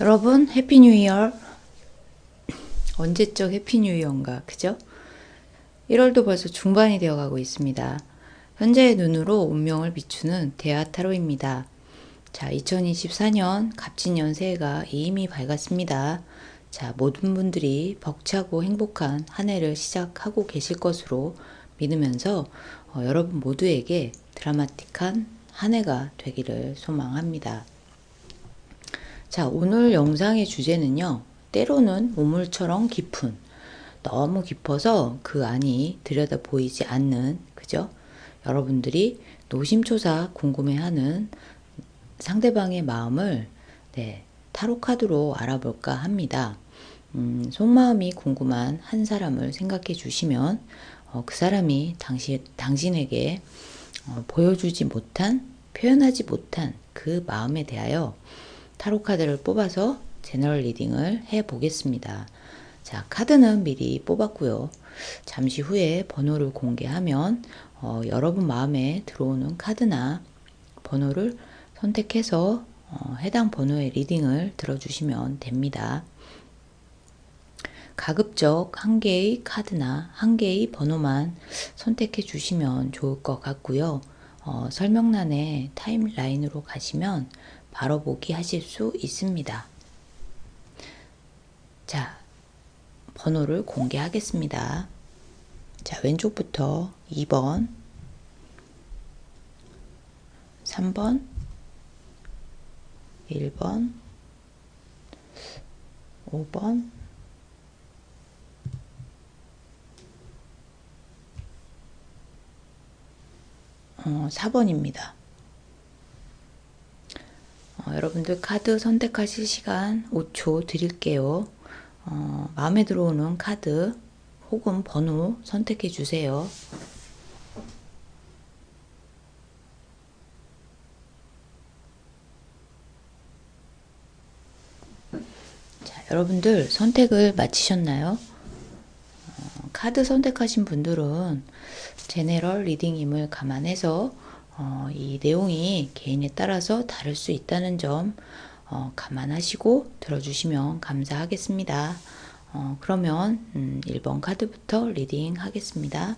여러분 해피 뉴 이어. 언제적 해피 뉴 이어인가, 그죠? 1월도 벌써 중반이 되어가고 있습니다. 현재의 눈으로 운명을 비추는 대하타로입니다. 자, 2024년 갑진년 새해가 이미 밝았습니다. 자, 모든 분들이 벅차고 행복한 한 해를 시작하고 계실 것으로 믿으면서 여러분 모두에게 드라마틱한 한 해가 되기를 소망합니다. 자, 오늘 영상의 주제는요, 때로는 우물처럼 깊은, 너무 깊어서 그 안이 들여다 보이지 않는, 그죠? 여러분들이 노심초사 궁금해하는 상대방의 마음을 타로 카드로 알아볼까 합니다. 속마음이 궁금한 한 사람을 생각해 주시면 그 사람이 당신에게 보여주지 못한, 표현하지 못한 그 마음에 대하여 타로 카드를 뽑아서 제너럴 리딩을 해 보겠습니다. 자, 카드는 미리 뽑았고요. 잠시 후에 번호를 공개하면 여러분 마음에 들어오는 카드나 번호를 선택해서 해당 번호의 리딩을 들어주시면 됩니다. 가급적 한 개의 카드나 한 개의 번호만 선택해 주시면 좋을 것 같고요. 설명란에 타임라인으로 가시면 바로 보기 하실 수 있습니다. 자, 번호를 공개하겠습니다. 자, 왼쪽부터 2번, 3번, 1번, 5번, 4번입니다. 여러분들 카드 선택하실 시간 5초 드릴게요. 마음에 들어오는 카드 혹은 번호 선택해 주세요. 자, 여러분들 선택을 마치셨나요? 카드 선택하신 분들은 제네럴 리딩임을 감안해서 이 내용이 개인에 따라서 다를 수 있다는 점 감안하시고 들어주시면 감사하겠습니다. 그러면 1번 카드부터 리딩 하겠습니다.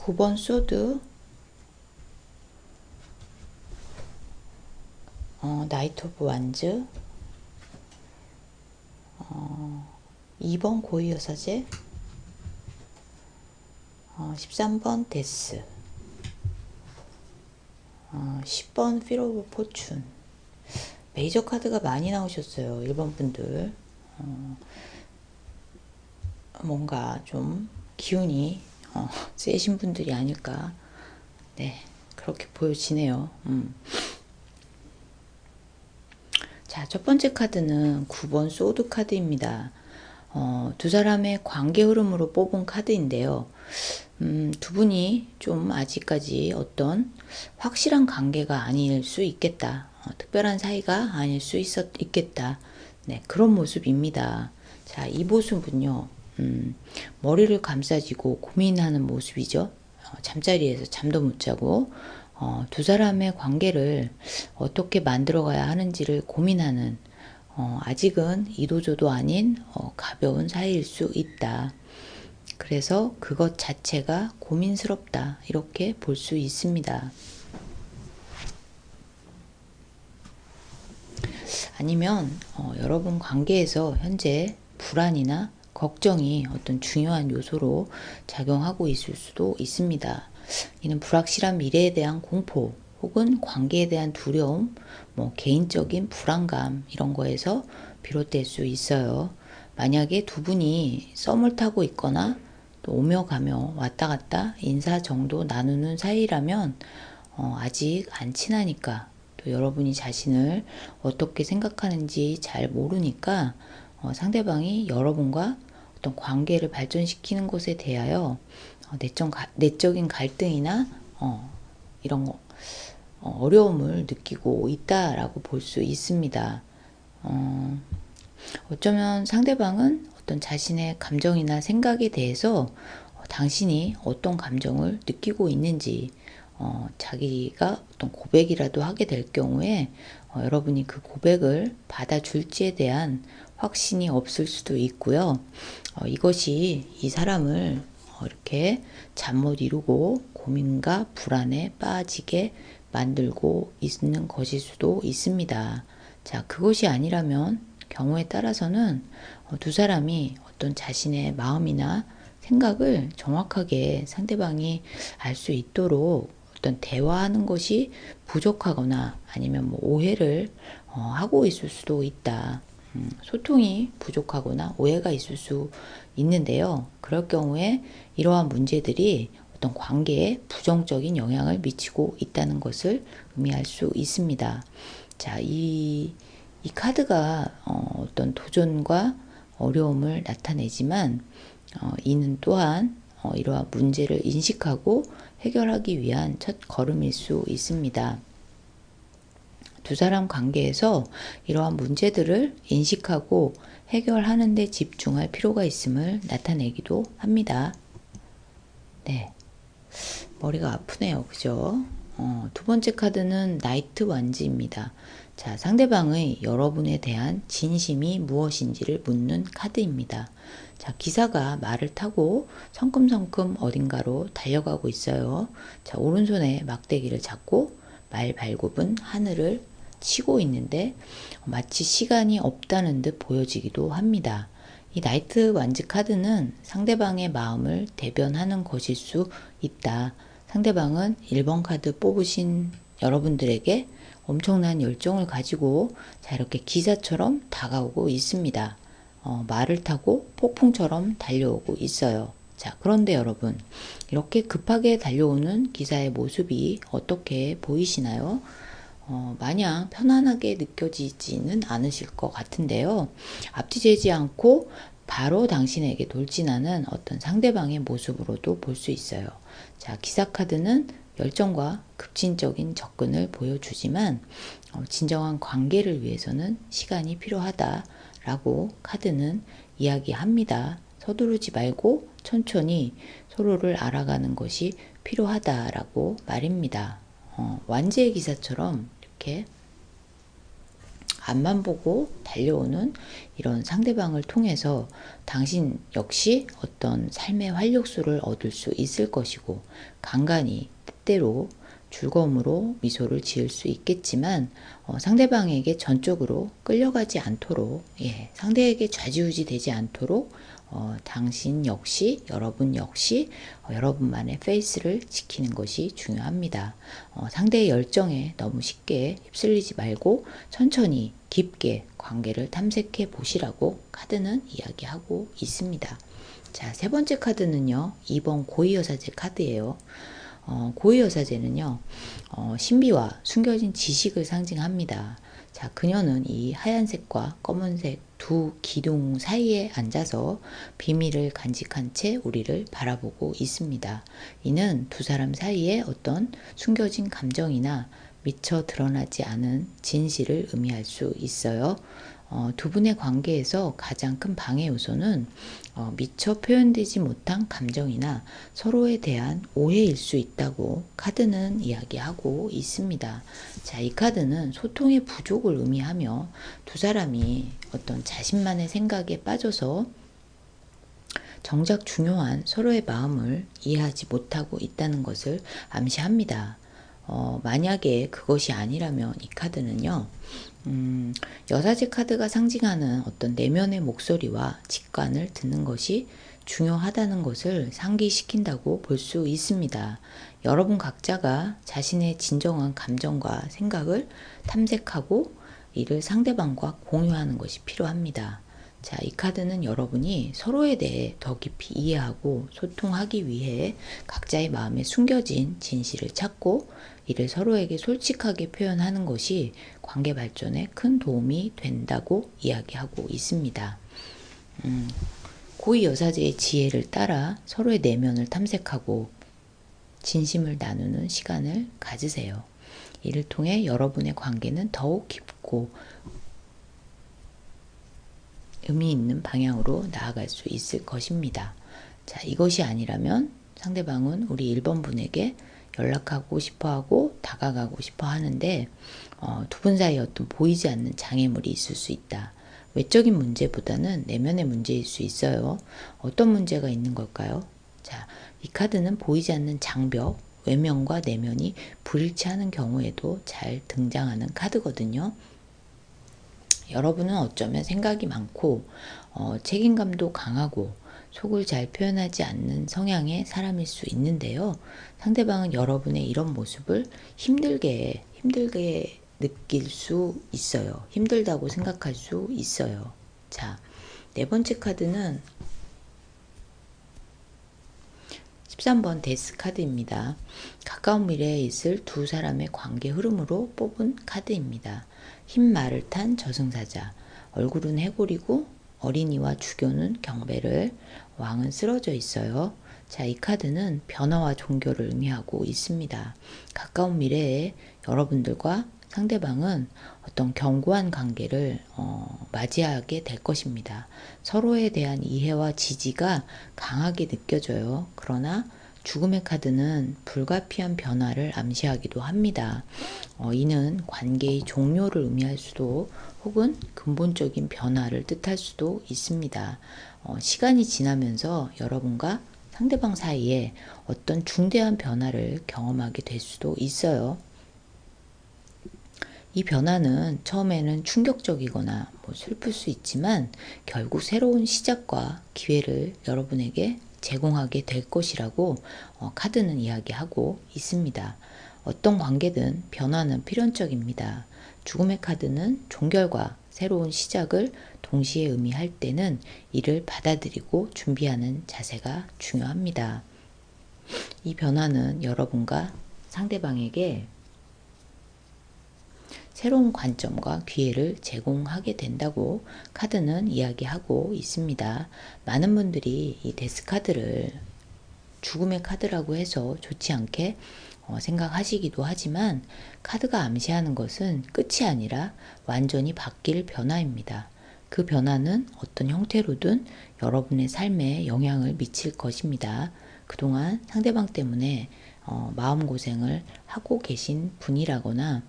(9번) 소드, 나이트 오브 완즈, 2번 고위 여사제, 13번 데스, 10번 필 오브 포춘. 메이저 카드가 많이 나오셨어요. 1번 분들. 뭔가 좀 기운이 세신 분들이 아닐까. 네, 그렇게 보여지네요. 자, 첫 번째 카드는 9번 소드 카드입니다. 두 사람의 관계 흐름으로 뽑은 카드인데요. 두 분이 좀 아직까지 어떤 확실한 관계가 아닐 수 있겠다. 특별한 사이가 아닐 수 있겠다. 네, 그런 모습입니다. 자, 이 모습은요, 머리를 감싸쥐고 고민하는 모습이죠. 잠자리에서 잠도 못 자고 두 사람의 관계를 어떻게 만들어가야 하는지를 고민하는, 아직은 이도저도 아닌 가벼운 사이일 수 있다. 그래서 그것 자체가 고민스럽다, 이렇게 볼 수 있습니다. 아니면 여러분 관계에서 현재 불안이나 걱정이 어떤 중요한 요소로 작용하고 있을 수도 있습니다. 이는 불확실한 미래에 대한 공포 혹은 관계에 대한 두려움, 뭐 개인적인 불안감 이런 거에서 비롯될 수 있어요. 만약에 두 분이 썸을 타고 있거나 또 오며 가며 왔다 갔다 인사 정도 나누는 사이라면 아직 안 친하니까 또 여러분이 자신을 어떻게 생각하는지 잘 모르니까 상대방이 여러분과 어떤 관계를 발전시키는 것에 대하여 내적인 갈등이나 이런 거, 어려움을 느끼고 있다라고 볼 수 있습니다. 어쩌면 상대방은 어떤 자신의 감정이나 생각에 대해서 당신이 어떤 감정을 느끼고 있는지 자기가 어떤 고백이라도 하게 될 경우에 여러분이 그 고백을 받아줄지에 대한 확신이 없을 수도 있고요. 이것이 이 사람을 이렇게 잠 못 이루고 고민과 불안에 빠지게 만들고 있는 것일 수도 있습니다. 자, 그것이 아니라면 경우에 따라서는 두 사람이 어떤 자신의 마음이나 생각을 정확하게 상대방이 알 수 있도록 어떤 대화하는 것이 부족하거나 아니면 뭐 오해를 하고 있을 수도 있다. 소통이 부족하거나 오해가 있을 수 있는데요. 그럴 경우에 이러한 문제들이 어떤 관계에 부정적인 영향을 미치고 있다는 것을 의미할 수 있습니다. 자, 이 카드가 어떤 도전과 어려움을 나타내지만 이는 또한 이러한 문제를 인식하고 해결하기 위한 첫 걸음일 수 있습니다. 두 사람 관계에서 이러한 문제들을 인식하고 해결하는 데 집중할 필요가 있음을 나타내기도 합니다. 네, 머리가 아프네요. 그죠? 두 번째 카드는 나이트 완지입니다. 자, 상대방의 여러분에 대한 진심이 무엇인지를 묻는 카드입니다. 자, 기사가 말을 타고 성큼성큼 어딘가로 달려가고 있어요. 자, 오른손에 막대기를 잡고 말발굽은 하늘을 치고 있는데 마치 시간이 없다는 듯 보여지기도 합니다. 이 나이트 완지 카드는 상대방의 마음을 대변하는 것일 수 있다. 상대방은 1번 카드 뽑으신 여러분들에게 엄청난 열정을 가지고 자, 이렇게 기사처럼 다가오고 있습니다. 말을 타고 폭풍처럼 달려오고 있어요. 자, 그런데 여러분, 이렇게 급하게 달려오는 기사의 모습이 어떻게 보이시나요? 마냥 편안하게 느껴지지는 않으실 것 같은데요. 앞뒤재지 않고 바로 당신에게 돌진하는 어떤 상대방의 모습으로도 볼 수 있어요. 자, 기사카드는 열정과 급진적인 접근을 보여주지만 진정한 관계를 위해서는 시간이 필요하다라고 카드는 이야기합니다. 서두르지 말고 천천히 서로를 알아가는 것이 필요하다라고 말입니다. 완제의 기사처럼 이렇게 앞만 보고 달려오는 이런 상대방을 통해서 당신 역시 어떤 삶의 활력소를 얻을 수 있을 것이고 간간히 때때로 즐거움으로 미소를 지을 수 있겠지만 상대방에게 전적으로 끌려가지 않도록 상대에게 좌지우지 되지 않도록 당신 역시 여러분 역시 여러분만의 페이스를 지키는 것이 중요합니다. 상대의 열정에 너무 쉽게 휩쓸리지 말고 천천히 깊게 관계를 탐색해 보시라고 카드는 이야기하고 있습니다. 자, 세 번째 카드는요. 2번 고위여사제 카드예요. 고위여사제는요. 신비와 숨겨진 지식을 상징합니다. 자, 그녀는 이 하얀색과 검은색 두 기둥 사이에 앉아서 비밀을 간직한 채 우리를 바라보고 있습니다. 이는 두 사람 사이에 어떤 숨겨진 감정이나 미처 드러나지 않은 진실을 의미할 수 있어요. 두 분의 관계에서 가장 큰 방해 요소는 미처 표현되지 못한 감정이나 서로에 대한 오해일 수 있다고 카드는 이야기하고 있습니다. 자, 이 카드는 소통의 부족을 의미하며 두 사람이 어떤 자신만의 생각에 빠져서 정작 중요한 서로의 마음을 이해하지 못하고 있다는 것을 암시합니다. 만약에 그것이 아니라면 이 카드는요, 여사제 카드가 상징하는 어떤 내면의 목소리와 직관을 듣는 것이 중요하다는 것을 상기시킨다고 볼 수 있습니다. 여러분 각자가 자신의 진정한 감정과 생각을 탐색하고 이를 상대방과 공유하는 것이 필요합니다. 자, 이 카드는 여러분이 서로에 대해 더 깊이 이해하고 소통하기 위해 각자의 마음에 숨겨진 진실을 찾고 이를 서로에게 솔직하게 표현하는 것이 관계 발전에 큰 도움이 된다고 이야기하고 있습니다. 고위 여사제의 지혜를 따라 서로의 내면을 탐색하고 진심을 나누는 시간을 가지세요. 이를 통해 여러분의 관계는 더욱 깊고 의미 있는 방향으로 나아갈 수 있을 것입니다. 자, 이것이 아니라면 상대방은 우리 1번 분에게 연락하고 싶어하고 다가가고 싶어 하는데 두 분 사이에 어떤 보이지 않는 장애물이 있을 수 있다. 외적인 문제보다는 내면의 문제일 수 있어요. 어떤 문제가 있는 걸까요? 자, 이 카드는 보이지 않는 장벽, 외면과 내면이 불일치하는 경우에도 잘 등장하는 카드거든요. 여러분은 어쩌면 생각이 많고 책임감도 강하고 속을 잘 표현하지 않는 성향의 사람일 수 있는데요. 상대방은 여러분의 이런 모습을 힘들게 느낄 수 있어요. 힘들다고 생각할 수 있어요. 자, 네 번째 카드는 13번 데스 카드입니다. 가까운 미래에 있을 두 사람의 관계 흐름으로 뽑은 카드입니다. 흰 말을 탄 저승사자, 얼굴은 해골이고 어린이와 주교는 경배를, 왕은 쓰러져 있어요. 자, 이 카드는 변화와 종교를 의미하고 있습니다. 가까운 미래에 여러분들과 상대방은 어떤 견고한 관계를 맞이하게 될 것입니다. 서로에 대한 이해와 지지가 강하게 느껴져요. 그러나 죽음의 카드는 불가피한 변화를 암시하기도 합니다. 이는 관계의 종료를 의미할 수도 혹은 근본적인 변화를 뜻할 수도 있습니다. 시간이 지나면서 여러분과 상대방 사이에 어떤 중대한 변화를 경험하게 될 수도 있어요. 이 변화는 처음에는 충격적이거나 슬플 수 있지만 결국 새로운 시작과 기회를 여러분에게 제공하게 될 것이라고 카드는 이야기하고 있습니다. 어떤 관계든 변화는 필연적입니다. 죽음의 카드는 종결과 새로운 시작을 동시에 의미할 때는 이를 받아들이고 준비하는 자세가 중요합니다. 이 변화는 여러분과 상대방에게 새로운 관점과 기회를 제공하게 된다고 카드는 이야기하고 있습니다. 많은 분들이 이 데스 카드를 죽음의 카드라고 해서 좋지 않게 생각하시기도 하지만 카드가 암시하는 것은 끝이 아니라 완전히 바뀔 변화입니다. 그 변화는 어떤 형태로든 여러분의 삶에 영향을 미칠 것입니다. 그동안 상대방 때문에 마음고생을 하고 계신 분이라거나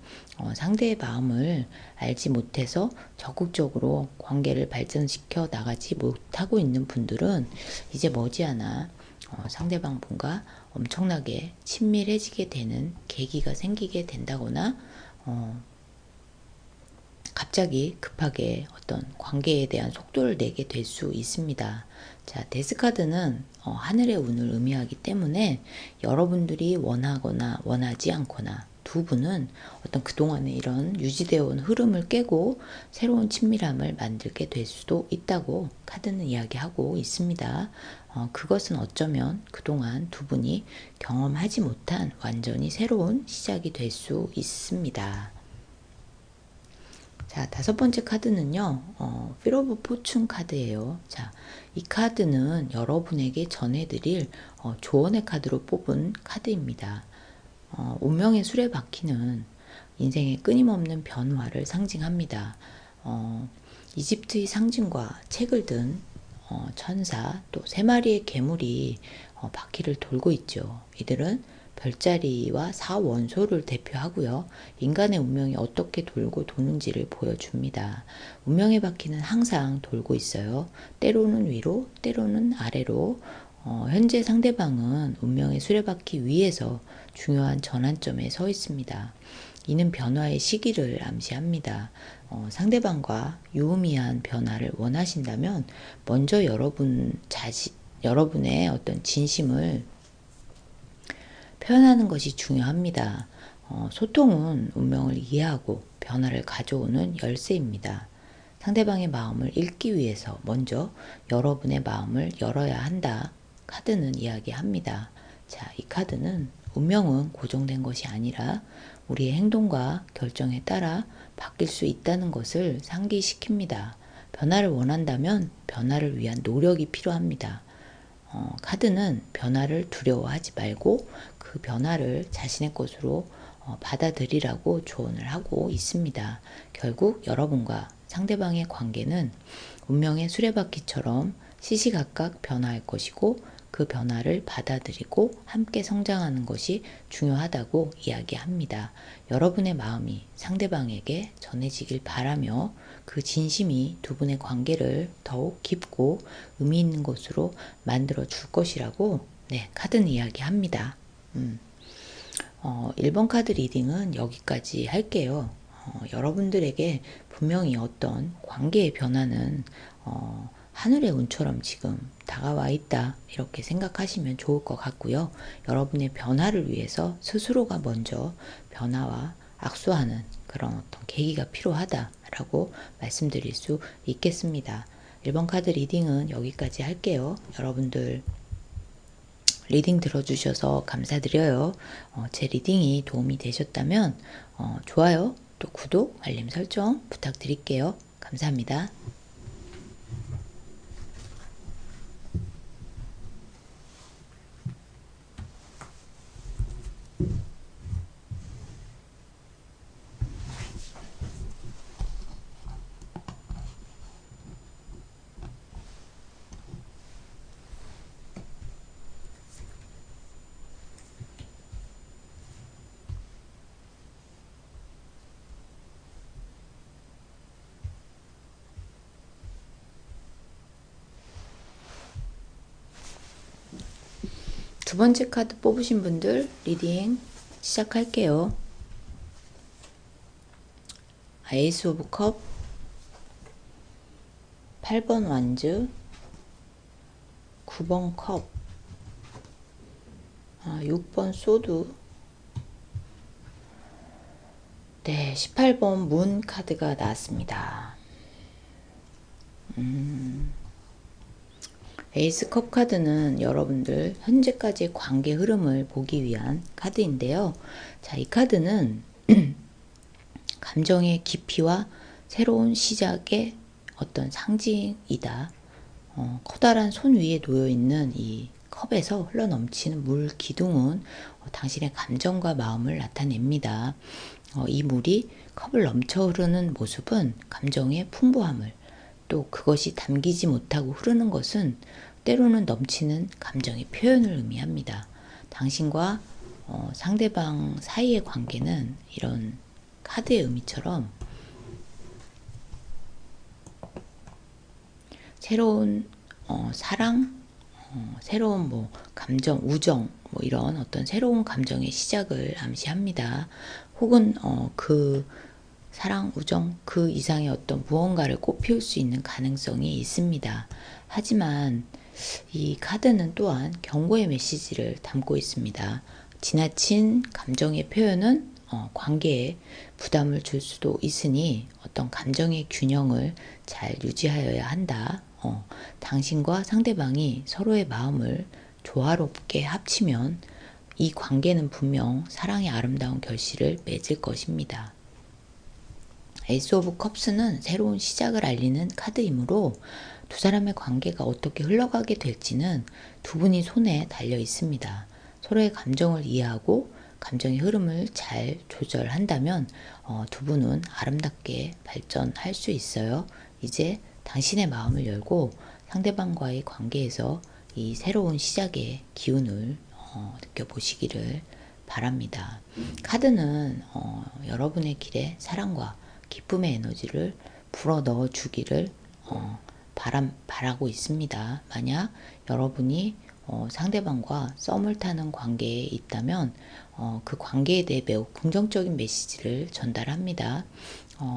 상대의 마음을 알지 못해서 적극적으로 관계를 발전시켜 나가지 못하고 있는 분들은 이제 머지않아 상대방 분과 엄청나게 친밀해지게 되는 계기가 생기게 된다거나 갑자기 급하게 어떤 관계에 대한 속도를 내게 될 수 있습니다. 자, 데스카드는 하늘의 운을 의미하기 때문에 여러분들이 원하거나 원하지 않거나 두 분은 어떤 그동안의 이런 유지되어 온 흐름을 깨고 새로운 친밀함을 만들게 될 수도 있다고 카드는 이야기하고 있습니다. 그것은 어쩌면 그동안 두 분이 경험하지 못한 완전히 새로운 시작이 될 수 있습니다. 자, 다섯 번째 카드는요, 필 오브 포춘 카드예요. 자, 이 카드는 여러분에게 전해드릴 조언의 카드로 뽑은 카드입니다. 운명의 수레바퀴는 인생의 끊임없는 변화를 상징합니다. 이집트의 상징과 책을 든 천사, 또 세 마리의 괴물이 바퀴를 돌고 있죠. 이들은 별자리와 사원소를 대표하고요. 인간의 운명이 어떻게 돌고 도는지를 보여줍니다. 운명의 바퀴는 항상 돌고 있어요. 때로는 위로, 때로는 아래로, 현재 상대방은 운명의 수레바퀴 위에서 중요한 전환점에 서 있습니다. 이는 변화의 시기를 암시합니다. 상대방과 유의미한 변화를 원하신다면 먼저 여러분의 어떤 진심을 표현하는 것이 중요합니다. 소통은 운명을 이해하고 변화를 가져오는 열쇠입니다. 상대방의 마음을 읽기 위해서 먼저 여러분의 마음을 열어야 한다. 카드는 이야기합니다. 자, 이 카드는 운명은 고정된 것이 아니라 우리의 행동과 결정에 따라 바뀔 수 있다는 것을 상기시킵니다. 변화를 원한다면 변화를 위한 노력이 필요합니다. 카드는 변화를 두려워하지 말고 그 변화를 자신의 것으로 받아들이라고 조언을 하고 있습니다. 결국 여러분과 상대방의 관계는 운명의 수레바퀴처럼 시시각각 변화할 것이고 그 변화를 받아들이고 함께 성장하는 것이 중요하다고 이야기합니다. 여러분의 마음이 상대방에게 전해지길 바라며 그 진심이 두 분의 관계를 더욱 깊고 의미 있는 것으로 만들어 줄 것이라고 카드는 이야기합니다. 1번 카드 리딩은 여기까지 할게요. 여러분들에게 분명히 어떤 관계의 변화는 하늘의 운처럼 지금 다가와 있다 이렇게 생각하시면 좋을 것 같고요. 여러분의 변화를 위해서 스스로가 먼저 변화와 악수하는 그런 어떤 계기가 필요하다라고 말씀드릴 수 있겠습니다. 1번 카드 리딩은 여기까지 할게요. 여러분들 리딩 들어주셔서 감사드려요. 제 리딩이 도움이 되셨다면 좋아요, 또 구독, 알림 설정 부탁드릴게요. 감사합니다. 두 번째 카드 뽑으신 분들 리딩 시작할게요. 에이스 오브 컵, 8번 완즈, 9번 컵, 6번 소드, 18번 문 카드가 나왔습니다. 에이스 컵 카드는 여러분들 현재까지의 관계 흐름을 보기 위한 카드인데요. 자, 이 카드는 감정의 깊이와 새로운 시작의 어떤 상징이다. 커다란 손 위에 놓여있는 이 컵에서 흘러넘치는 물 기둥은 당신의 감정과 마음을 나타냅니다. 이 물이 컵을 넘쳐 흐르는 모습은 감정의 풍부함을, 또 그것이 담기지 못하고 흐르는 것은 때로는 넘치는 감정의 표현을 의미합니다. 당신과 상대방 사이의 관계는 이런 카드의 의미처럼 새로운 사랑, 새로운 감정, 우정, 이런 어떤 새로운 감정의 시작을 암시합니다. 혹은 그 사랑, 우정, 그 이상의 어떤 무언가를 꽃피울 수 있는 가능성이 있습니다. 하지만 이 카드는 또한 경고의 메시지를 담고 있습니다. 지나친 감정의 표현은 관계에 부담을 줄 수도 있으니 어떤 감정의 균형을 잘 유지하여야 한다. 당신과 상대방이 서로의 마음을 조화롭게 합치면 이 관계는 분명 사랑의 아름다운 결실을 맺을 것입니다. 에이스 오브 컵스는 새로운 시작을 알리는 카드이므로 두 사람의 관계가 어떻게 흘러가게 될지는 두 분이 손에 달려 있습니다. 서로의 감정을 이해하고 감정의 흐름을 잘 조절한다면 두 분은 아름답게 발전할 수 있어요. 이제 당신의 마음을 열고 상대방과의 관계에서 이 새로운 시작의 기운을 느껴보시기를 바랍니다. 카드는 여러분의 길에 사랑과 기쁨의 에너지를 불어 넣어 주기를 바라고 있습니다. 만약 여러분이 상대방과 썸을 타는 관계에 있다면 그 관계에 대해 매우 긍정적인 메시지를 전달합니다.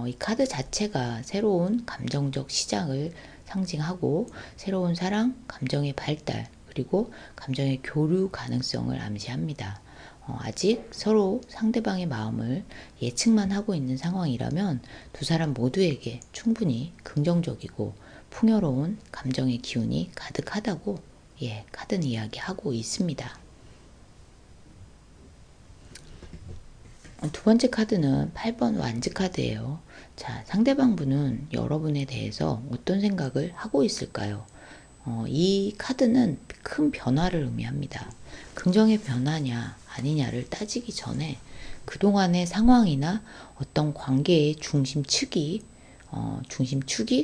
이 카드 자체가 새로운 감정적 시작을 상징하고 새로운 사랑, 감정의 발달, 그리고 감정의 교류 가능성을 암시합니다. 아직 서로 상대방의 마음을 예측만 하고 있는 상황이라면 두 사람 모두에게 충분히 긍정적이고 풍요로운 감정의 기운이 가득하다고 카드는 이야기하고 있습니다. 두 번째 카드는 8번 완즈 카드예요. 자, 상대방 분은 여러분에 대해서 어떤 생각을 하고 있을까요? 이 카드는 큰 변화를 의미합니다. 긍정의 변화냐 아니냐를 따지기 전에 그동안의 상황이나 어떤 관계의 중심축이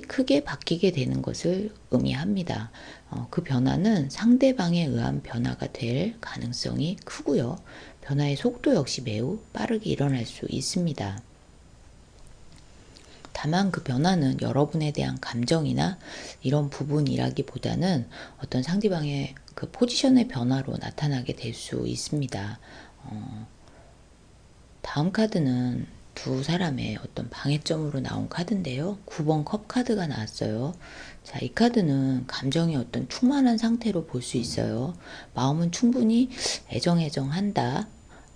크게 바뀌게 되는 것을 의미합니다. 그 변화는 상대방에 의한 변화가 될 가능성이 크고요. 변화의 속도 역시 매우 빠르게 일어날 수 있습니다. 다만 그 변화는 여러분에 대한 감정이나 이런 부분이라기보다는 어떤 상대방의 그 포지션의 변화로 나타나게 될 수 있습니다. 다음 카드는 두 사람의 어떤 방해점으로 나온 카드인데요. 9번 컵 카드가 나왔어요. 자, 이 카드는 감정이 어떤 충만한 상태로 볼 수 있어요. 마음은 충분히 애정한다.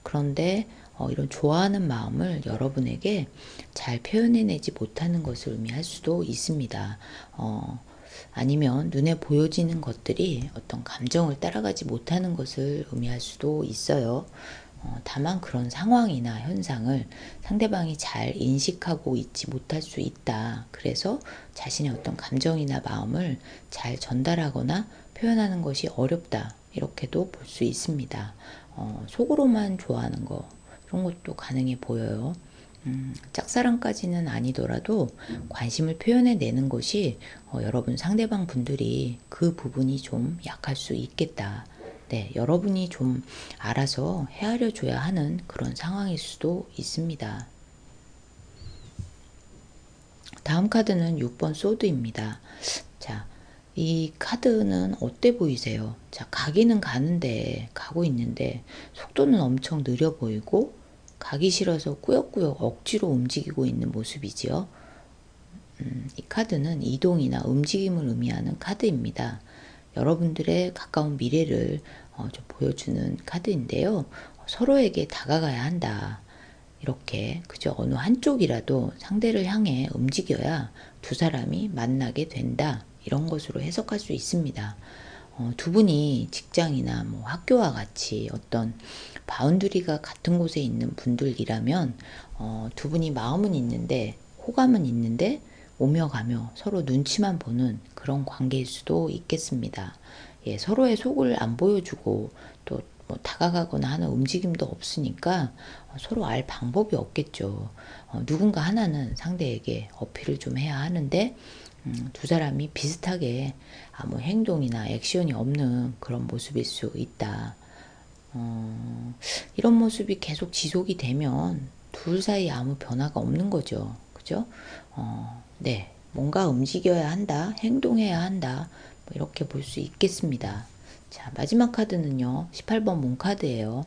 그런데 이런 좋아하는 마음을 여러분에게 잘 표현해내지 못하는 것을 의미할 수도 있습니다. 아니면 눈에 보여지는 것들이 어떤 감정을 따라가지 못하는 것을 의미할 수도 있어요. 다만 그런 상황이나 현상을 상대방이 잘 인식하고 있지 못할 수 있다. 그래서 자신의 어떤 감정이나 마음을 잘 전달하거나 표현하는 것이 어렵다. 이렇게도 볼 수 있습니다. 속으로만 좋아하는 거 이런 것도 가능해 보여요. 짝사랑까지는 아니더라도 관심을 표현해 내는 것이 여러분 상대방 분들이 그 부분이 좀 약할 수 있겠다. 네, 여러분이 좀 알아서 헤아려 줘야 하는 그런 상황일 수도 있습니다. 다음 카드는 6번 소드입니다. 자, 이 카드는 어때 보이세요? 자, 가기는 가고 있는데 속도는 엄청 느려 보이고 가기 싫어서 꾸역꾸역 억지로 움직이고 있는 모습이지요. 이 카드는 이동이나 움직임을 의미하는 카드입니다. 여러분들의 가까운 미래를 좀 보여주는 카드인데요. 서로에게 다가가야 한다. 이렇게 그저 어느 한쪽이라도 상대를 향해 움직여야 두 사람이 만나게 된다. 이런 것으로 해석할 수 있습니다. 두 분이 직장이나 뭐 학교와 같이 어떤 바운드리가 같은 곳에 있는 분들이라면 두 분이 마음은 있는데 호감은 있는데 오며 가며 서로 눈치만 보는 그런 관계일 수도 있겠습니다. 서로의 속을 안 보여주고 또 뭐 다가가거나 하는 움직임도 없으니까 서로 알 방법이 없겠죠. 누군가 하나는 상대에게 어필을 좀 해야 하는데 두 사람이 비슷하게 아무 행동이나 액션이 없는 그런 모습일 수 있다. 이런 모습이 계속 지속이 되면 둘 사이에 아무 변화가 없는 거죠. 그죠? 네. 뭔가 움직여야 한다, 행동해야 한다, 뭐 이렇게 볼 수 있겠습니다. 자, 마지막 카드는요, 18번 문 카드예요.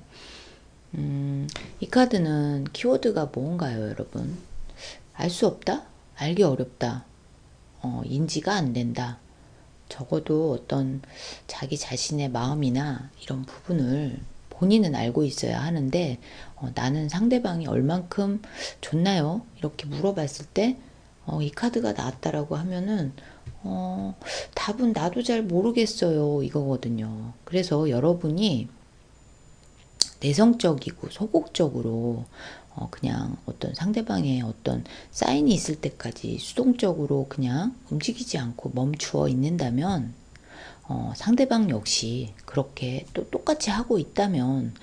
이 카드는 키워드가 뭔가요, 여러분? 알 수 없다? 알기 어렵다. 인지가 안 된다. 적어도 어떤 자기 자신의 마음이나 이런 부분을 본인은 알고 있어야 하는데 나는 상대방이 얼만큼 좋나요? 이렇게 물어봤을 때 이 카드가 나왔다라고 하면은 답은 나도 잘 모르겠어요 이거거든요. 그래서 여러분이 내성적이고 소극적으로 그냥 어떤 상대방의 어떤 사인이 있을 때까지 수동적으로 그냥 움직이지 않고 멈추어 있는다면 상대방 역시 그렇게 또 똑같이 하고 있다면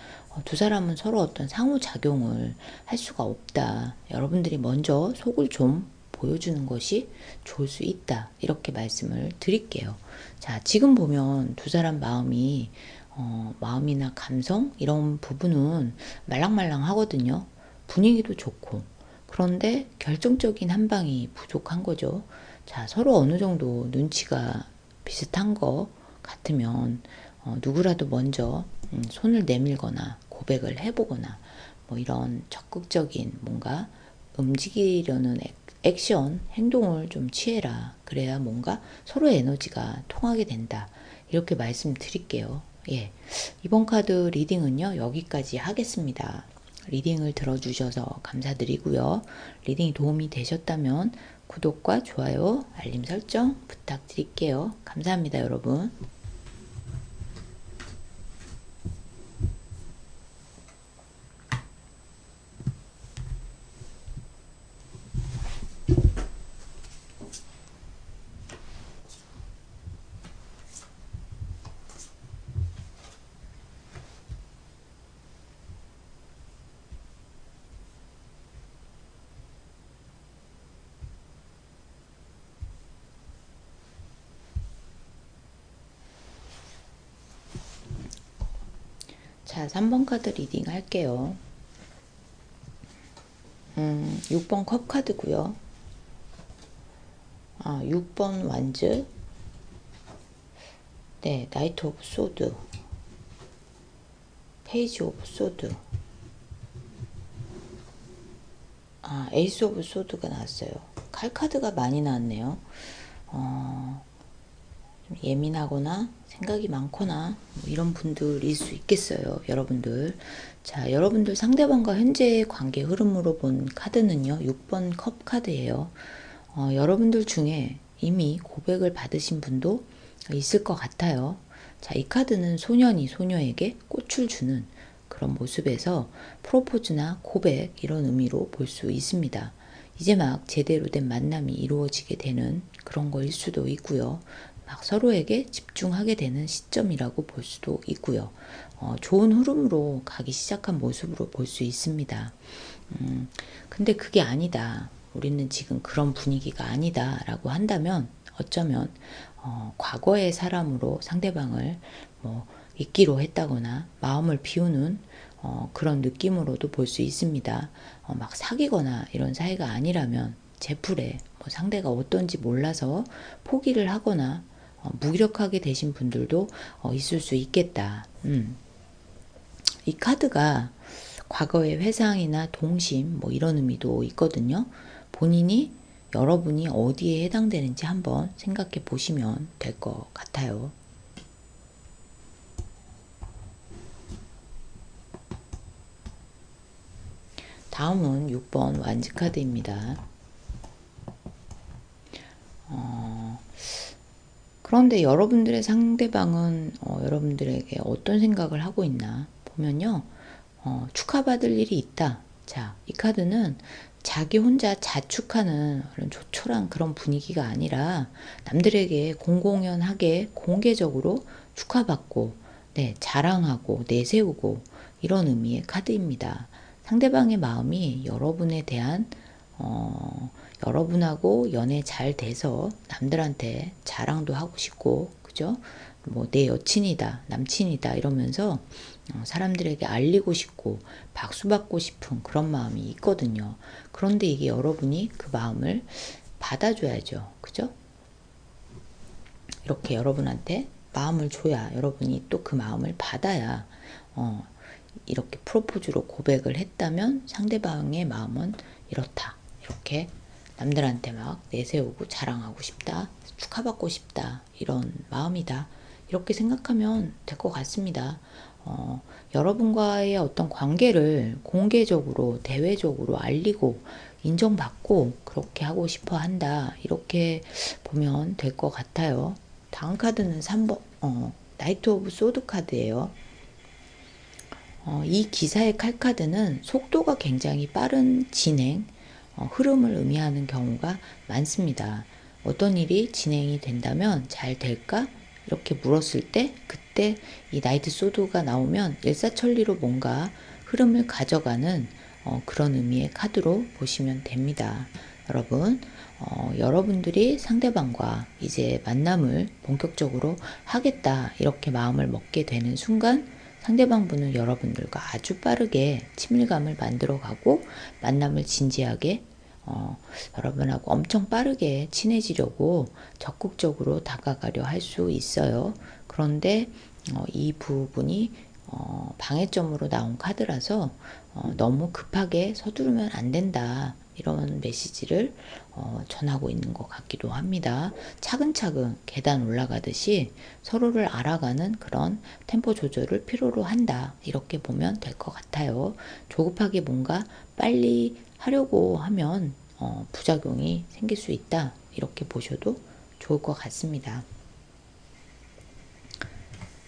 두 사람은 서로 어떤 상호작용을 할 수가 없다. 여러분들이 먼저 속을 좀 보여주는 것이 좋을 수 있다. 이렇게 말씀을 드릴게요. 자, 지금 보면 두 사람 마음이나 감성 이런 부분은 말랑말랑 하거든요. 분위기도 좋고. 그런데 결정적인 한 방이 부족한 거죠. 자, 서로 어느 정도 눈치가 비슷한 거 같으면 누구라도 먼저 손을 내밀거나 고백을 해보거나 뭐 이런 적극적인 뭔가 움직이려는 액션, 행동을 좀 취해라. 그래야 뭔가 서로의 에너지가 통하게 된다. 이렇게 말씀드릴게요. 예. 이번 카드 리딩은요, 여기까지 하겠습니다. 리딩을 들어주셔서 감사드리고요. 리딩이 도움이 되셨다면 구독과 좋아요, 알림 설정 부탁드릴게요. 감사합니다, 여러분. 자, 3번 카드 리딩 할게요. 6번 컵 카드고요. 6번 완즈, 네, 나이트 오브 소드, 페이지 오브 소드, 에이스 오브 소드가 나왔어요. 칼 카드가 많이 나왔네요. 좀 예민하거나 생각이 많거나 뭐 이런 분들일 수 있겠어요, 여러분들. 자, 여러분들 상대방과 현재의 관계 흐름으로 본 카드는요, 6번 컵 카드예요. 여러분들 중에 이미 고백을 받으신 분도 있을 것 같아요. 자, 이 카드는 소년이 소녀에게 꽃을 주는 그런 모습에서 프로포즈나 고백 이런 의미로 볼 수 있습니다. 이제 막 제대로 된 만남이 이루어지게 되는 그런 거일 수도 있고요. 막 서로에게 집중하게 되는 시점이라고 볼 수도 있고요. 좋은 흐름으로 가기 시작한 모습으로 볼 수 있습니다. 근데 그게 아니다. 우리는 지금 그런 분위기가 아니다 라고 한다면 어쩌면 과거의 사람으로 상대방을 뭐 잊기로 했다거나 마음을 비우는 그런 느낌으로도 볼 수 있습니다. 막 사귀거나 이런 사이가 아니라면 제풀에 뭐 상대가 어떤지 몰라서 포기를 하거나 무기력하게 되신 분들도 있을 수 있겠다. 이 카드가 과거의 회상이나 동심 뭐 이런 의미도 있거든요. 본인이 여러분이 어디에 해당되는지 한번 생각해 보시면 될 것 같아요. 다음은 6번 완즈 카드입니다. 그런데 여러분들의 상대방은 여러분들에게 어떤 생각을 하고 있나 보면요. 축하받을 일이 있다. 자, 이 카드는 자기 혼자 자축하는 그런 조촐한 그런 분위기가 아니라 남들에게 공공연하게 공개적으로 축하받고 네, 자랑하고 내세우고 이런 의미의 카드입니다. 상대방의 마음이 여러분에 대한 여러분하고 연애 잘 돼서 남들한테 자랑도 하고 싶고, 그죠? 뭐 내 여친이다, 남친이다 이러면서 사람들에게 알리고 싶고 박수 받고 싶은 그런 마음이 있거든요. 그런데 이게 여러분이 그 마음을 받아줘야죠. 그죠? 이렇게 여러분한테 마음을 줘야 여러분이 또 그 마음을 받아야 이렇게 프로포즈로 고백을 했다면 상대방의 마음은 이렇다. 이렇게 남들한테 막 내세우고 자랑하고 싶다. 축하받고 싶다. 이런 마음이다. 이렇게 생각하면 될 것 같습니다. 여러분과의 어떤 관계를 공개적으로, 대외적으로 알리고 인정받고 그렇게 하고 싶어 한다. 이렇게 보면 될 것 같아요. 다음 카드는 3번, 나이트 오브 소드 카드예요. 이 기사의 칼카드는 속도가 굉장히 빠른 진행, 흐름을 의미하는 경우가 많습니다. 어떤 일이 진행이 된다면 잘 될까? 이렇게 물었을 때 그때 이 나이트 소드가 나오면 일사천리로 뭔가 흐름을 가져가는 그런 의미의 카드로 보시면 됩니다. 여러분, 여러분들이 상대방과 이제 만남을 본격적으로 하겠다 이렇게 마음을 먹게 되는 순간 상대방분은 여러분들과 아주 빠르게 친밀감을 만들어가고 만남을 진지하게 여러분하고 엄청 빠르게 친해지려고 적극적으로 다가가려 할 수 있어요. 그런데 이 부분이 방해점으로 나온 카드라서 너무 급하게 서두르면 안 된다. 이런 메시지를 전하고 있는 것 같기도 합니다. 차근차근 계단 올라가듯이 서로를 알아가는 그런 템포 조절을 필요로 한다. 이렇게 보면 될 것 같아요. 조급하게 뭔가 빨리 하려고 하면 부작용이 생길 수 있다. 이렇게 보셔도 좋을 것 같습니다.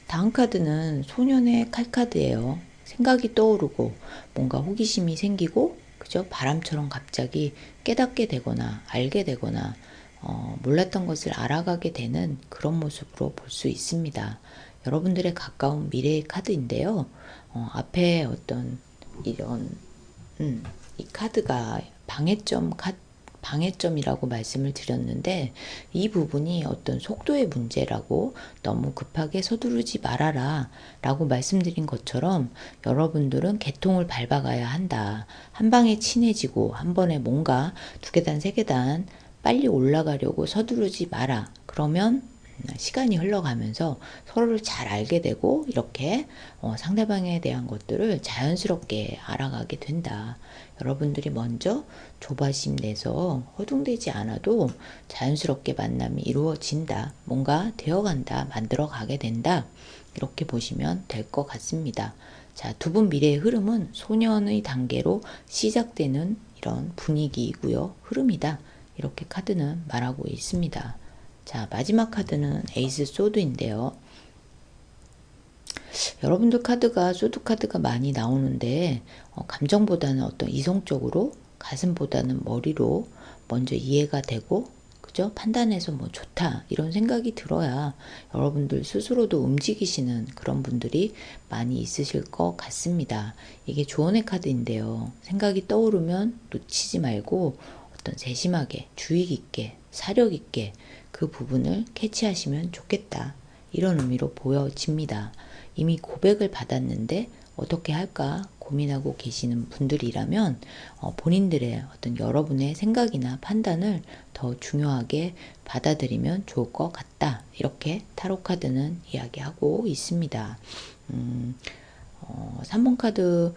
다음 카드는 소년의 칼카드예요. 생각이 떠오르고 뭔가 호기심이 생기고 그죠? 바람처럼 갑자기 깨닫게 되거나 알게 되거나 몰랐던 것을 알아가게 되는 그런 모습으로 볼 수 있습니다. 여러분들의 가까운 미래의 카드인데요. 앞에 어떤 이런 이 카드가 방해점이라고 말씀을 드렸는데 이 부분이 어떤 속도의 문제라고 너무 급하게 서두르지 말아라 라고 말씀드린 것처럼 여러분들은 개통을 밟아가야 한다. 한 방에 친해지고 한 번에 뭔가 두 계단 세 계단 빨리 올라가려고 서두르지 마라. 그러면 시간이 흘러가면서 서로를 잘 알게 되고 이렇게 상대방에 대한 것들을 자연스럽게 알아가게 된다. 여러분들이 먼저 조바심 내서 허둥대지 않아도 자연스럽게 만남이 이루어진다. 뭔가 되어간다. 만들어가게 된다. 이렇게 보시면 될 것 같습니다. 자, 두 분 미래의 흐름은 소년의 단계로 시작되는 이런 분위기이고요. 흐름이다. 이렇게 카드는 말하고 있습니다. 자, 마지막 카드는 에이스 소드인데요. 여러분들 카드가 소드 카드가 많이 나오는데 감정보다는 어떤 이성적으로 가슴보다는 머리로 먼저 이해가 되고 그죠? 판단해서 뭐 좋다 이런 생각이 들어야 여러분들 스스로도 움직이시는 그런 분들이 많이 있으실 것 같습니다. 이게 조언의 카드인데요. 생각이 떠오르면 놓치지 말고 어떤 세심하게 주의 깊게 사력 있게 그 부분을 캐치하시면 좋겠다. 이런 의미로 보여집니다. 이미 고백을 받았는데 어떻게 할까 고민하고 계시는 분들이라면 본인들의 어떤 여러분의 생각이나 판단을 더 중요하게 받아들이면 좋을 것 같다. 이렇게 타로 카드는 이야기하고 있습니다. 3번 카드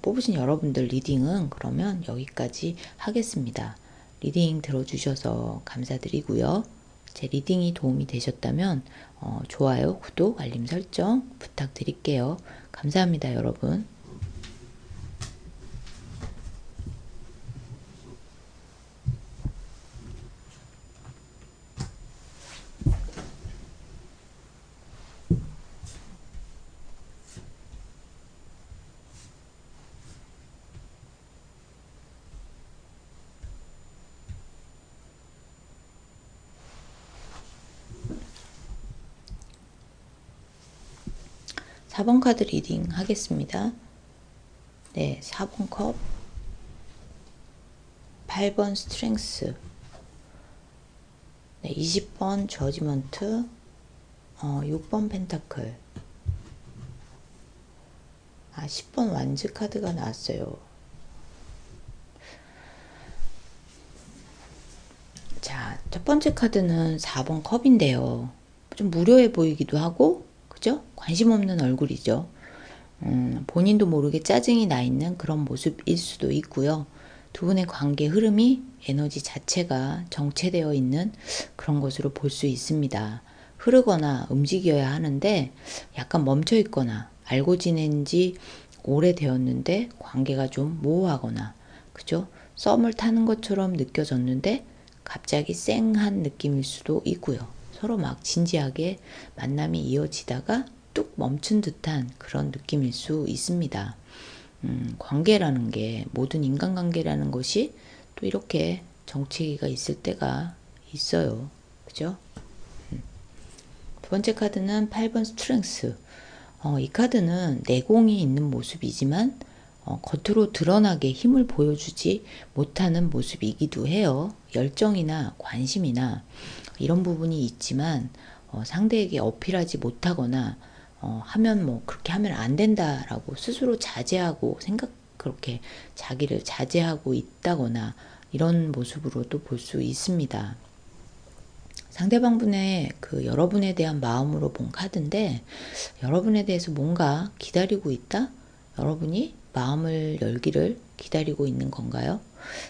뽑으신 여러분들 리딩은 그러면 여기까지 하겠습니다. 리딩 들어주셔서 감사드리고요. 제 리딩이 도움이 되셨다면 좋아요, 구독, 알림 설정 부탁드릴게요. 감사합니다, 여러분. 4번 카드 리딩 하겠습니다. 네, 4번 컵, 8번 스트렝스, 네, 20번 저지먼트, 6번 펜타클, 10번 완즈 카드가 나왔어요. 자, 첫 번째 카드는 4번 컵인데요. 좀 무료해 보이기도 하고, 그죠? 관심 없는 얼굴이죠. 본인도 모르게 짜증이 나 있는 그런 모습일 수도 있고요. 두 분의 관계 흐름이 에너지 자체가 정체되어 있는 그런 것으로 볼 수 있습니다. 흐르거나 움직여야 하는데 약간 멈춰 있거나 알고 지낸 지 오래되었는데 관계가 좀 모호하거나 그죠? 썸을 타는 것처럼 느껴졌는데 갑자기 쌩한 느낌일 수도 있고요. 서로 막 진지하게 만남이 이어지다가 뚝 멈춘 듯한 그런 느낌일 수 있습니다. 관계라는 게 모든 인간관계라는 것이 또 이렇게 정체기가 있을 때가 있어요. 그죠? 두 번째 카드는 8번 스트렝스. 이 카드는 내공이 있는 모습이지만 겉으로 드러나게 힘을 보여주지 못하는 모습이기도 해요. 열정이나 관심이나 이런 부분이 있지만 상대에게 어필하지 못하거나 하면 뭐 그렇게 하면 안 된다라고 스스로 자제하고 그렇게 자기를 자제하고 있다거나 이런 모습으로도 볼 수 있습니다. 상대방분의 그 여러분에 대한 마음으로 본 카드인데, 여러분에 대해서 뭔가 기다리고 있다? 여러분이 마음을 열기를 기다리고 있는 건가요?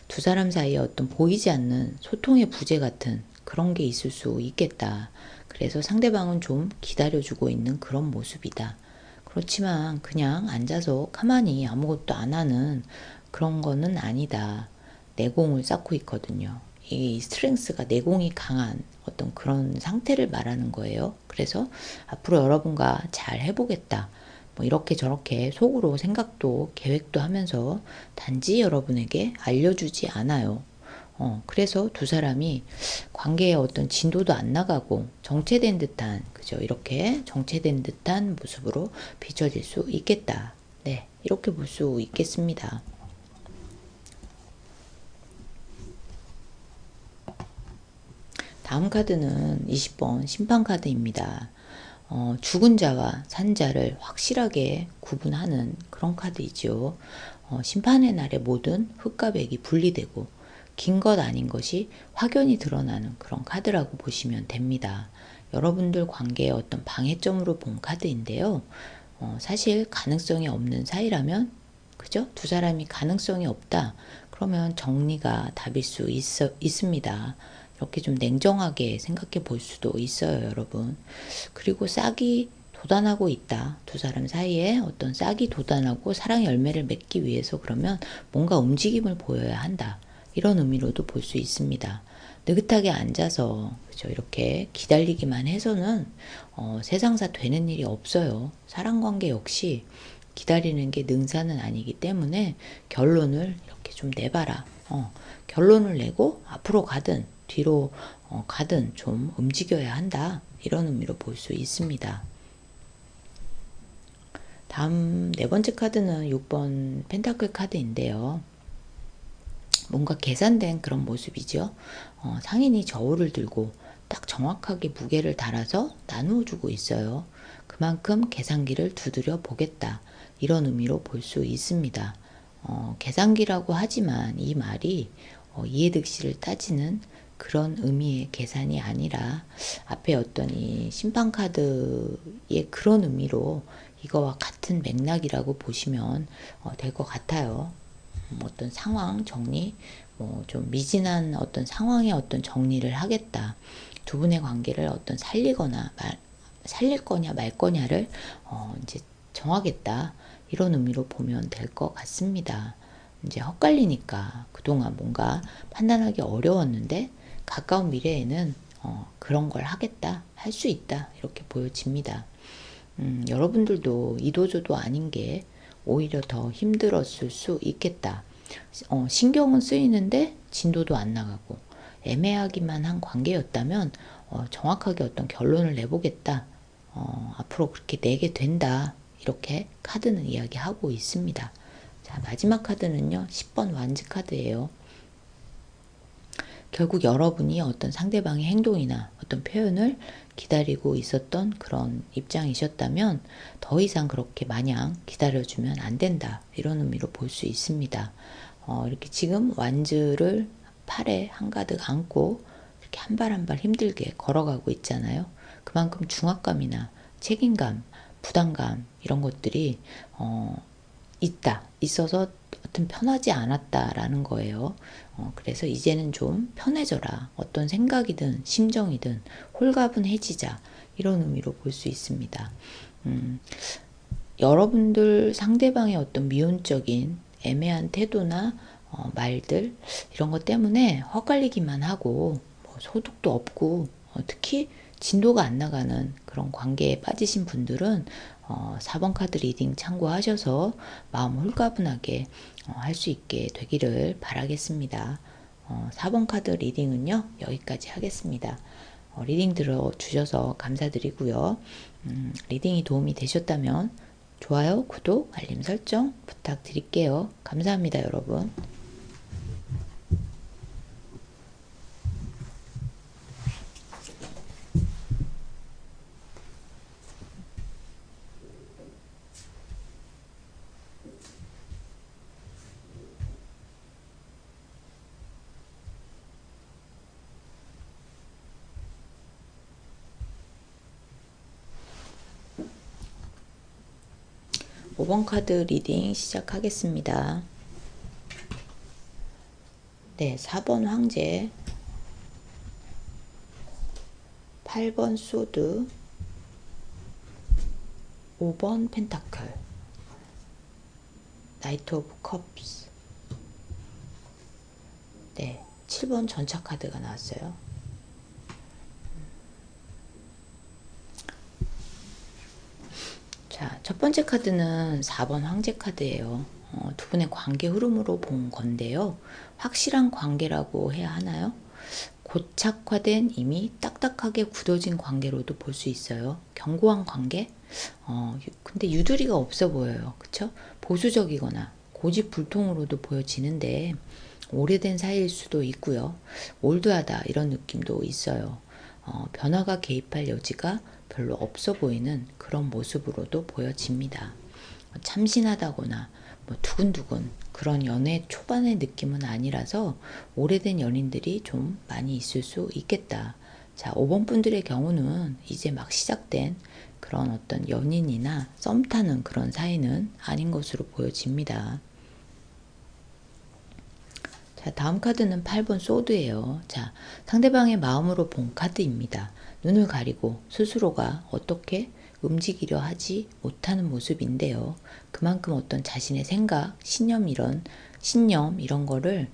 두 사람 사이에 어떤 보이지 않는 소통의 부재 같은 그런 게 있을 수 있겠다. 그래서 상대방은 좀 기다려주고 있는 그런 모습이다. 그렇지만 그냥 앉아서 가만히 아무것도 안 하는 그런 거는 아니다. 내공을 쌓고 있거든요. 이 스트렝스가 내공이 강한 어떤 그런 상태를 말하는 거예요. 그래서 앞으로 여러분과 잘 해보겠다. 뭐 이렇게 저렇게 속으로 생각도 계획도 하면서 단지 여러분에게 알려주지 않아요. 그래서 두 사람이 관계에 어떤 진도도 안 나가고 정체된 듯한, 그죠? 이렇게 정체된 듯한 모습으로 비춰질 수 있겠다. 네, 이렇게 볼 수 있겠습니다. 다음 카드는 20번 심판 카드입니다. 죽은 자와 산 자를 확실하게 구분하는 그런 카드이죠. 심판의 날에 모든 흙과 백이 분리되고 긴 것 아닌 것이 확연히 드러나는 그런 카드라고 보시면 됩니다. 여러분들 관계의 어떤 방해점으로 본 카드인데요. 사실 가능성이 없는 사이라면, 그죠? 두 사람이 가능성이 없다. 그러면 정리가 답일 수 있습니다. 이렇게 좀 냉정하게 생각해 볼 수도 있어요, 여러분. 그리고 싹이 돋아나고 있다. 두 사람 사이에 어떤 싹이 돋아나고 사랑의 열매를 맺기 위해서 그러면 뭔가 움직임을 보여야 한다. 이런 의미로도 볼 수 있습니다. 느긋하게 앉아서, 그죠? 이렇게 기다리기만 해서는 세상사 되는 일이 없어요. 사랑관계 역시 기다리는 게 능사는 아니기 때문에 결론을 이렇게 좀 내봐라. 결론을 내고 앞으로 가든 뒤로 가든 좀 움직여야 한다. 이런 의미로 볼 수 있습니다. 다음 네 번째 카드는 6번 펜타클 카드인데요. 뭔가 계산된 그런 모습이죠. 상인이 저울을 들고 딱 정확하게 무게를 달아서 나누어 주고 있어요. 그만큼 계산기를 두드려 보겠다. 이런 의미로 볼 수 있습니다. 계산기라고 하지만 이 말이 이해득실을 따지는 그런 의미의 계산이 아니라 앞에 어떤 이 심판카드의 그런 의미로 이거와 같은 맥락이라고 보시면 될 것 같아요. 어떤 상황 정리, 뭐 좀 미진한 어떤 상황의 어떤 정리를 하겠다. 두 분의 관계를 어떤 살릴 거냐 말 거냐를 이제 정하겠다. 이런 의미로 보면 될 것 같습니다. 이제 헛갈리니까 그동안 뭔가 판단하기 어려웠는데 가까운 미래에는 그런 걸 하겠다, 할 수 있다 이렇게 보여집니다. 여러분들도 이도저도 아닌 게 오히려 더 힘들었을 수 있겠다. 신경은 쓰이는데 진도도 안 나가고 애매하기만 한 관계였다면 정확하게 어떤 결론을 내보겠다. 앞으로 그렇게 내게 된다. 이렇게 카드는 이야기하고 있습니다. 자, 마지막 카드는요. 10번 완즈 카드예요. 결국 여러분이 어떤 상대방의 행동이나 어떤 표현을 기다리고 있었던 그런 입장이셨다면 더 이상 그렇게 마냥 기다려주면 안 된다. 이런 의미로 볼 수 있습니다. 이렇게 지금 완즈를 팔에 한가득 안고 이렇게 한 발 한 발 힘들게 걸어가고 있잖아요. 그만큼 중압감이나 책임감, 부담감 이런 것들이 있어서 어떤 편하지 않았다라는 거예요. 그래서 이제는 좀 편해져라. 어떤 생각이든 심정이든 홀가분해지자. 이런 의미로 볼 수 있습니다. 여러분들 상대방의 어떤 미온적인 애매한 태도나 말들 이런 것 때문에 헛갈리기만 하고 뭐 소득도 없고 특히 진도가 안 나가는 그런 관계에 빠지신 분들은 4번 카드 리딩 참고하셔서 마음 홀가분하게 할 수 있게 되기를 바라겠습니다. 4번 카드 리딩은요 여기까지 하겠습니다. 리딩 들어주셔서 감사드리고요. 리딩이 도움이 되셨다면 좋아요, 구독, 알림 설정 부탁드릴게요. 감사합니다, 여러분. 5번 카드 리딩 시작하겠습니다. 네, 4번 황제, 8번 소드, 5번 펜타클, 나이트 오브 컵스. 네, 7번 전차 카드가 나왔어요. 자, 첫 번째 카드는 4번 황제 카드예요. 두 분의 관계 흐름으로 본 건데요. 확실한 관계라고 해야 하나요? 고착화된 이미 딱딱하게 굳어진 관계로도 볼 수 있어요. 견고한 관계? 근데 유두리가 없어 보여요. 그쵸? 보수적이거나 고집불통으로도 보여지는데 오래된 사이일 수도 있고요. 올드하다 이런 느낌도 있어요. 변화가 개입할 여지가 별로 없어 보이는 그런 모습으로도 보여집니다. 참신하다거나 두근두근 그런 연애 초반의 느낌은 아니라서 오래된 연인들이 좀 많이 있을 수 있겠다. 자, 5번 분들의 경우는 이제 막 시작된 그런 어떤 연인이나 썸 타는 그런 사이는 아닌 것으로 보여집니다. 자, 다음 카드는 8번 소드예요. 자, 상대방의 마음으로 본 카드입니다. 눈을 가리고 스스로가 어떻게 움직이려 하지 못하는 모습인데요. 그만큼 어떤 자신의 생각, 신념 이런 거를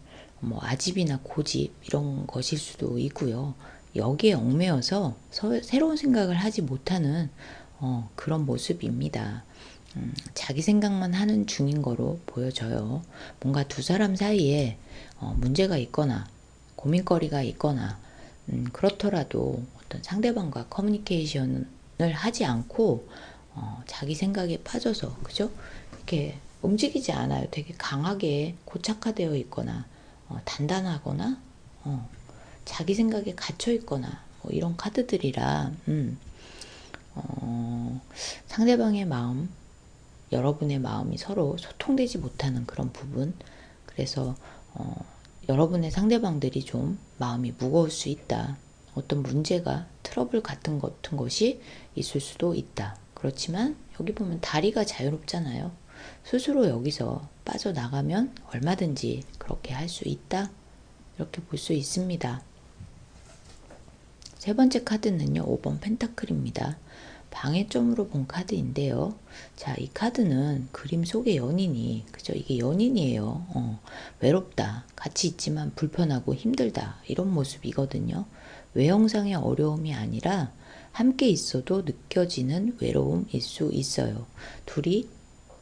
아집이나 고집 이런 것일 수도 있고요. 여기에 얽매여서 새로운 생각을 하지 못하는 그런 모습입니다. 자기 생각만 하는 중인 거로 보여져요. 뭔가 두 사람 사이에 문제가 있거나 고민거리가 있거나 그렇더라도 어떤 상대방과 커뮤니케이션을 하지 않고 자기 생각에 빠져서 그죠? 이렇게 움직이지 않아요. 되게 강하게 고착화되어 있거나 단단하거나 자기 생각에 갇혀 있거나 이런 카드들이라 상대방의 마음, 여러분의 마음이 서로 소통되지 못하는 그런 부분. 그래서 여러분의 상대방들이 좀 마음이 무거울 수 있다. 어떤 문제가 트러블 같은 것이 있을 수도 있다. 그렇지만 여기 보면 다리가 자유롭잖아요. 스스로 여기서 빠져나가면 얼마든지 그렇게 할 수 있다. 이렇게 볼 수 있습니다. 세 번째 카드는요, 5번 펜타클입니다. 방해점으로 본 카드인데요. 자, 이 카드는 그림 속의 연인이, 그죠? 이게 연인이에요. 외롭다. 같이 있지만 불편하고 힘들다. 이런 모습이거든요. 외형상의 어려움이 아니라 함께 있어도 느껴지는 외로움일 수 있어요. 둘이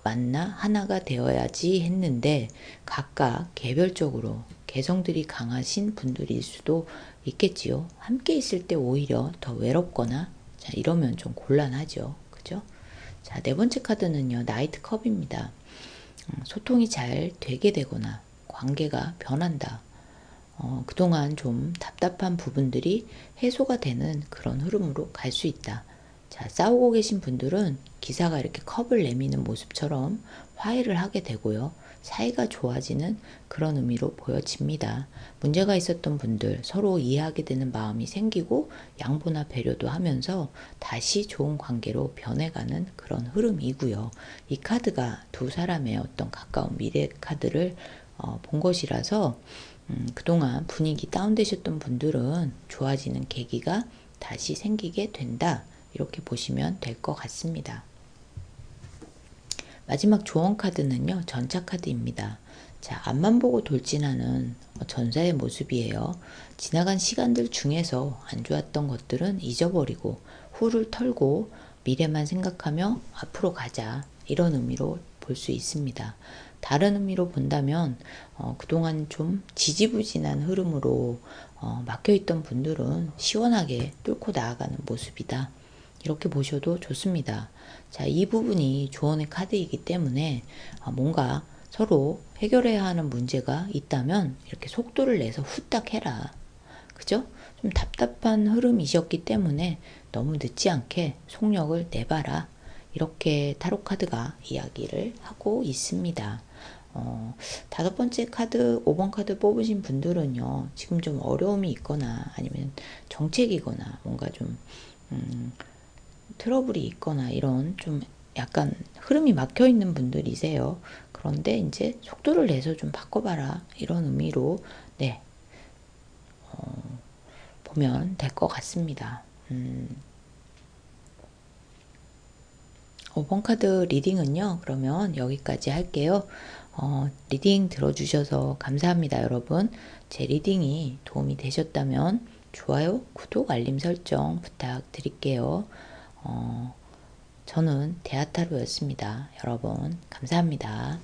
만나 하나가 되어야지 했는데 각각 개별적으로 개성들이 강하신 분들일 수도 있겠지요. 함께 있을 때 오히려 더 외롭거나 자, 이러면 좀 곤란하죠. 그죠? 자, 네 번째 카드는요. 나이트 컵입니다. 소통이 잘 되게 되거나 관계가 변한다. 그동안 좀 답답한 부분들이 해소가 되는 그런 흐름으로 갈 수 있다. 자, 싸우고 계신 분들은 기사가 이렇게 컵을 내미는 모습처럼 화해를 하게 되고요. 사이가 좋아지는 그런 의미로 보여집니다. 문제가 있었던 분들 서로 이해하게 되는 마음이 생기고 양보나 배려도 하면서 다시 좋은 관계로 변해가는 그런 흐름이고요. 이 카드가 두 사람의 어떤 가까운 미래 카드를 본 것이라서 그동안 분위기 다운되셨던 분들은 좋아지는 계기가 다시 생기게 된다. 이렇게 보시면 될 것 같습니다. 마지막 조언 카드는요. 전차 카드입니다. 자, 앞만 보고 돌진하는 전사의 모습이에요. 지나간 시간들 중에서 안 좋았던 것들은 잊어버리고 후를 털고 미래만 생각하며 앞으로 가자. 이런 의미로 볼 수 있습니다. 다른 의미로 본다면 그동안 좀 지지부진한 흐름으로 막혀있던 분들은 시원하게 뚫고 나아가는 모습이다. 이렇게 보셔도 좋습니다. 자, 이 부분이 조언의 카드이기 때문에 뭔가 서로 해결해야 하는 문제가 있다면 이렇게 속도를 내서 후딱 해라. 그죠? 좀 답답한 흐름이셨기 때문에 너무 늦지 않게 속력을 내봐라. 이렇게 타로 카드가 이야기를 하고 있습니다. 다섯 번째 카드, 5번 카드 뽑으신 분들은요, 지금 좀 어려움이 있거나 아니면 정책이거나 뭔가 좀 트러블이 있거나 이런 좀 약간 흐름이 막혀 있는 분들이세요. 그런데 이제 속도를 내서 좀 바꿔봐라. 이런 의미로, 네, 보면 될 것 같습니다. 5번 카드 리딩은요, 그러면 여기까지 할게요. 리딩 들어주셔서 감사합니다, 여러분. 제 리딩이 도움이 되셨다면 좋아요, 구독, 알림 설정 부탁드릴게요. 저는 대하타로였습니다. 여러분, 감사합니다.